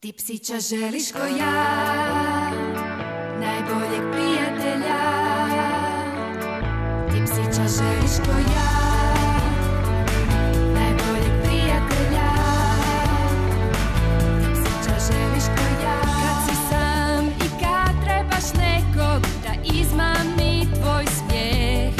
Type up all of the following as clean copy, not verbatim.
Ti psića želiš ko ja, najboljeg prijatelja. Ti psića želiš ko ja, najboljeg prijatelja. Ti psića želiš ko ja. Kad si sam i kad trebaš nekog da izmami tvoj smijeh.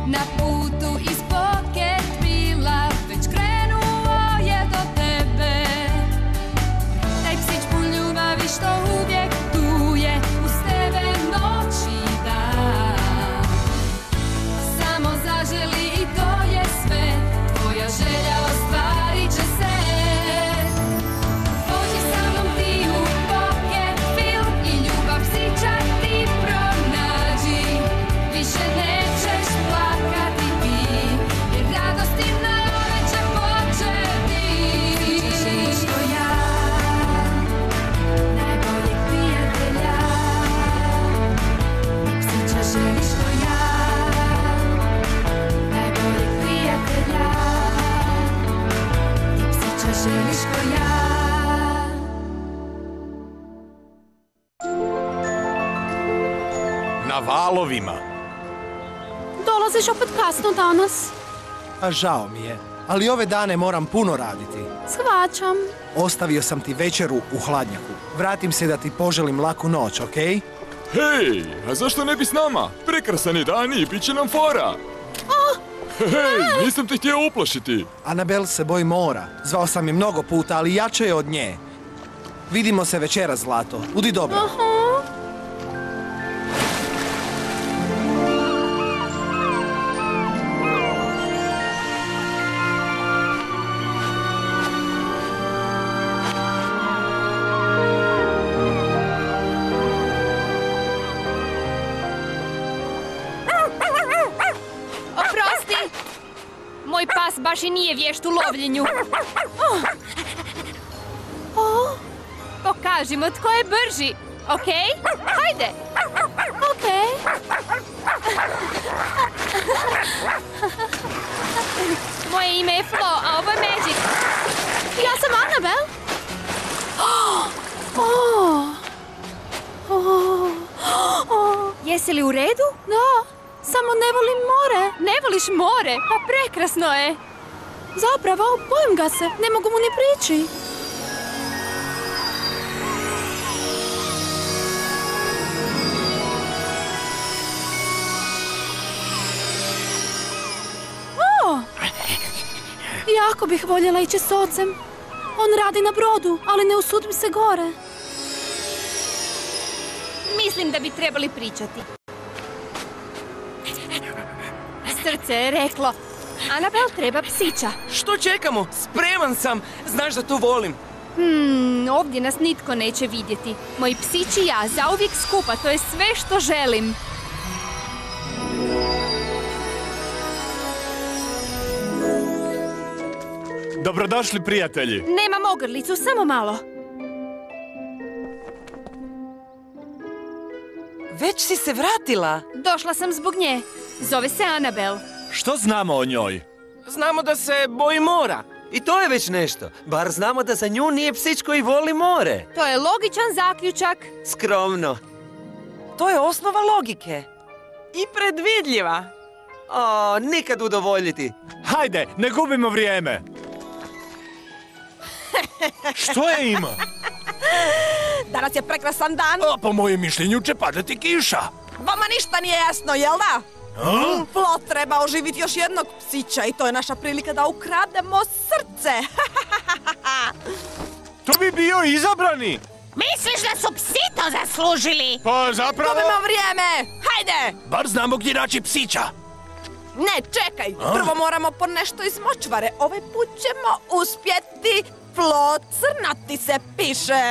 Na putu ispod Caterpillar već krenuo je do tebe. Taj psić pun ljubavi što uvijek tu je uz tebe noć i dan. Samo zaželi i to je sve, tvoja želja ostvarit će se. Pođi sa mnom ti u pocket film i ljubav psića ti pronađi. Više nećeš plakati ti, jer radosti nove će početi. Ti želiš ko ja, najboljeg prijatelja. Ti psića želiš ko ja, najboljeg prijatelja. Ti psića želiš ko ja. Na valovima. Dolaziš opet kasno danas. A žao mi je, ali ove dane moram puno raditi. Shvaćam. Ostavio sam ti večeru u hladnjaku. Vratim se da ti poželim laku noć, okej? Hej, a zašto ne bi s nama? Prekrasan je dan i bit će nam fora. Hej, nisam te htio uplašiti. Anabel se boji mora. Zvao sam je mnogo puta, ali jače je od nje. Vidimo se večera, zlato. Budi dobro. Oprosti! Moj pas baš i nije vješt u lovljenju. Pokažimo tko je brži, okej? Hajde! Okej. Moje ime je Flo, a ovo je Magic. Ja sam Anabel. Jesi li u redu? Da, samo ne volim more. Ne voliš more? Pa prekrasno je. Zapravo, bojim ga se. Ne mogu mu ni prići. Jako bih voljela ići s ocem. On radi na brodu, ali ne usudim se gore. Mislim da bi trebali pričati. Srce je reklo, Anabel treba psića. Što čekamo? Spreman sam! Znaš da to volim. Ovdje nas nitko neće vidjeti. Moj psić i ja zauvijek skupa, to je sve što želim. Dobrodošli, prijatelji. Nemam ogrlicu, samo malo. Već si se vratila. Došla sam zbog nje. Zove se Anabel. Što znamo o njoj? Znamo da se boji mora. I to je već nešto. Bar znamo da za nju nije psić koji voli more. To je logičan zaključak. Skromno. To je osnova logike. I predvidljiva. O, nikad udovoljiti. Hajde, ne gubimo vrijeme. Što je ima? Danas je prekrasan dan. A po mojem mišljenju će padati kiša. Vama ništa nije jasno, jel da? Flo treba oživiti još jednog psića i to je naša prilika da ukrademo srce. To bi bio izabrani. Misliš da su psi to zaslužili? Pa zapravo... Gubimo vrijeme! Hajde! Bar znamo gdje naći psića. Ne, čekaj! Prvo moramo po nešto iz močvare. Ovaj put ćemo uspjeti. Flo, crnati se piše!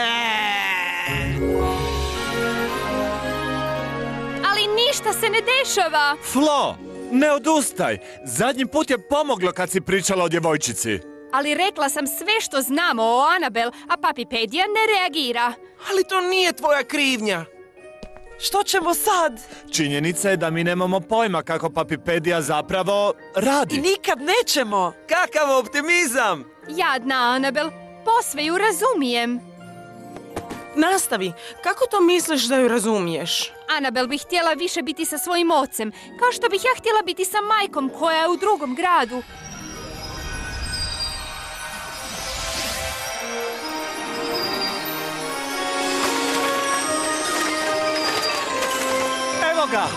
Ali ništa se ne dešava. Flo, ne odustaj. Zadnji put je pomoglo kad si pričala o djevojčici. Ali rekla sam sve što znamo o Anabel, a Papipedija ne reagira. Ali to nije tvoja krivnja. Što ćemo sad? Činjenica je da mi nemamo pojma kako Papipedija zapravo radi. I nikad nećemo. Kakav optimizam! Jadna Anabel. posve ju razumijem. Nastavi, kako to misliš da ju razumiješ? Anabel bi htjela više biti sa svojim ocem, kao što bih ja htjela biti sa majkom koja je u drugom gradu. Evo ga!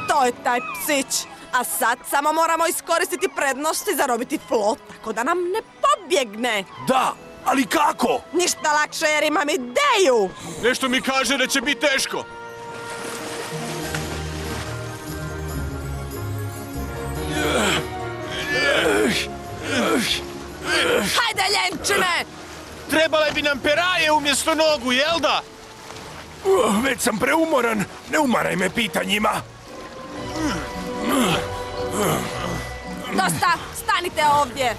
To je taj psić. A sad samo moramo iskoristiti prednost i zarobiti Flo, tako da nam ne pobjegne. Da, ali kako? Ništa lakše jer imam ideju. Nešto mi kaže da će biti teško. Hajde, ljenčine! Trebale bi nam peraje umjesto nogu, jel da? Već sam preumoran. Ne umaraj me pitanjima. Dosta, stanite ovdje.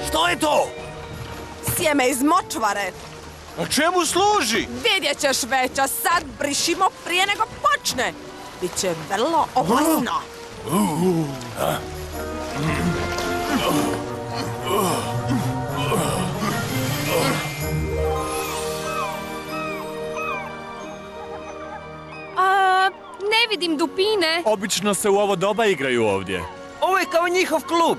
Što je to? Sjeme iz močvare. A čemu služi? Vidjet ćeš već, a sad brišimo prije nego počne. Biće vrlo opasno. Ne vidim dupine. Obično se u ovo doba igraju ovdje. Ovo je kao njihov klub.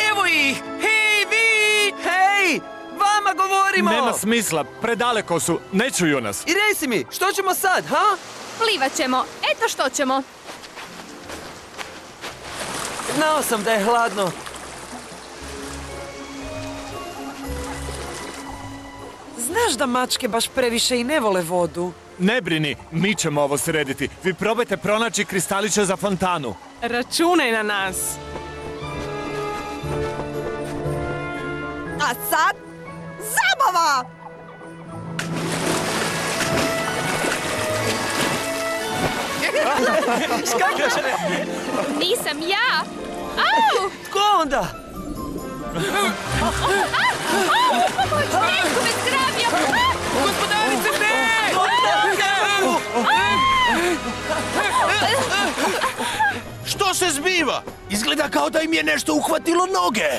Evo ih! Hej, vi! Hej! Vama govorimo! Nema smisla, predaleko su, ne čuju nas. I reci mi, što ćemo sad, ha? Plivat ćemo. Eto što ćemo. Znao sam da je hladno. Znaš da mačke baš previše i ne vole vodu. Ne brini, mi ćemo ovo srediti. Vi probajte pronaći kristaliće za fontanu. Računaj na nas. A sad, zabava! Nisam ja. Au! Tko onda? Netko me zgrabio! Gospodarice, ne! Što se zbiva? Izgleda kao da im je nešto uhvatilo noge.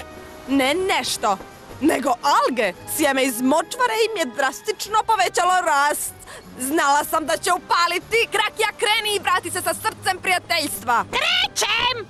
Ne nešto, nego alge. Sjeme iz močvare im je drastično povećalo rast. Znala sam da će upaliti. Krakija, kreni i vrati se sa srcem prijateljstva. Krećem!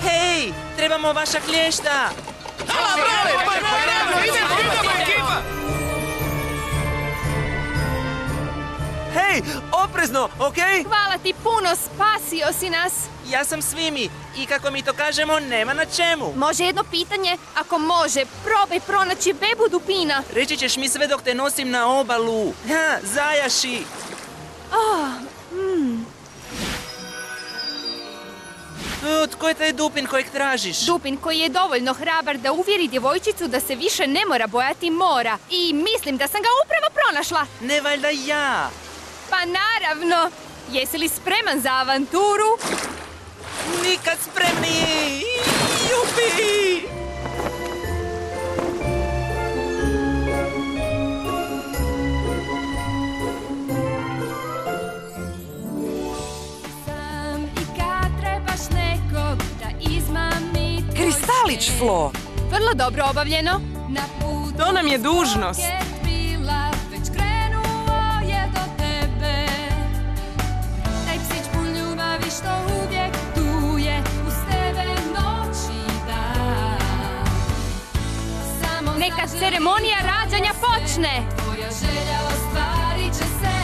Hej, trebamo vaša klješta! Hej, oprezno, okej? Hvala ti puno, spasio si nas. Ja sam Svimi i kako mi to kažemo, nema na čemu. Može jedno pitanje? Ako može, probaj pronaći bebu dupina. Reći ćeš mi sve dok te nosim na obalu. Ha, zajaši! Tko je taj Dupin kojeg tražiš? Dupin koji je dovoljno hrabar da uvjeri djevojčicu da se više ne mora bojati mora. I mislim da sam ga upravo pronašla. Ne valjda ja. Pa naravno. Jesi li spreman za avanturu? Nikad spremniji! Jupi! Kristalić, Flo! Vrlo dobro obavljeno. To nam je dužnost. Već krenuo je do tebe. Taj psić pun ljubavi što uvijek tu je uz tebe noć i dan. Neka ceremonija rađanja počne. Tvoja želja ostvarit će se.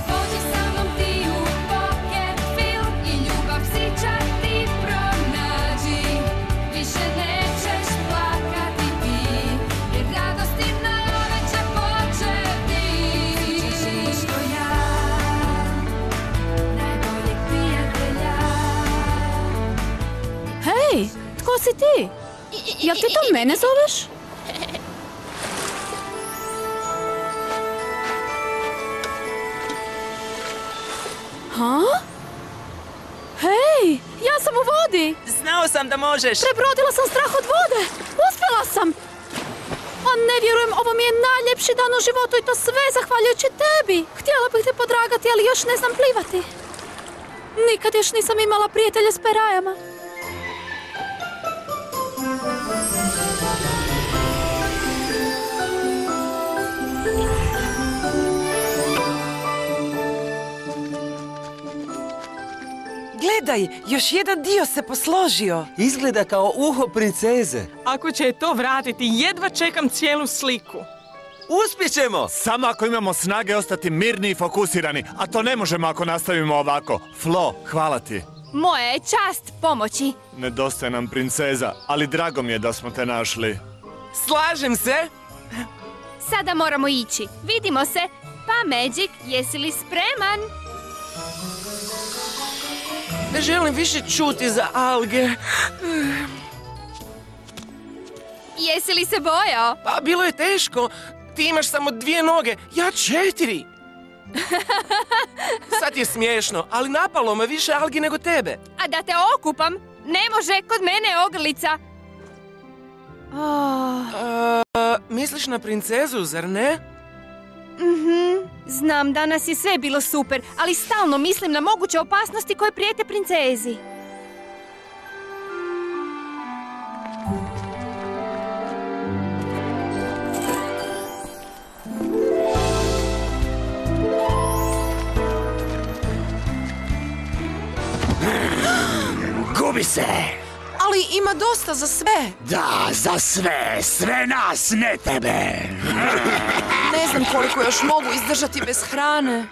Pođi sa mnom ti u pocket film i ljubav psića ti pronađi. Više nećeš plakati ti, jer radosti si ti? Jel ti to mene zoveš? Ha? Hej, ja sam u vodi! Znao sam da možeš. Prebrodila sam strah od vode! Uspjela sam! A ne vjerujem, ovo mi je najljepši dan u životu i to sve zahvaljujući tebi! Htjela bih te podragati, ali još ne znam plivati. Nikad još nisam imala prijatelja s perajama. Gledaj, još jedan dio se posložio. Izgleda kao uho princeze. Ako će je to vratiti, jedva čekam cijelu sliku. Uspjećemo! Samo ako imamo snage ostati mirni i fokusirani, a to ne možemo ako nastavimo ovako. Flo, hvala ti. Moja je čast pomoći. Nedostaje nam princeza, ali drago mi je da smo te našli. Slažem se. Sada moramo ići. Vidimo se. Pa, Magic, jesi li spreman? Ne želim više čuti za alge. Jesi li se bojao? Pa bilo je teško. Ti imaš samo 2 noge, ja 4. Sad je smiješno, ali napalo me više algi nego tebe. A da te okupam? Ne može, kod mene je ogrlica. Misliš na princezu, zar ne? Znam, danas je sve bilo super, ali stalno mislim na moguće opasnosti koje prijete princezi. Gubi se! Ali ima dosta za sve. Da, za sve! Sve nas, ne tebe! Ne znam koliko još mogu izdržati bez hrane.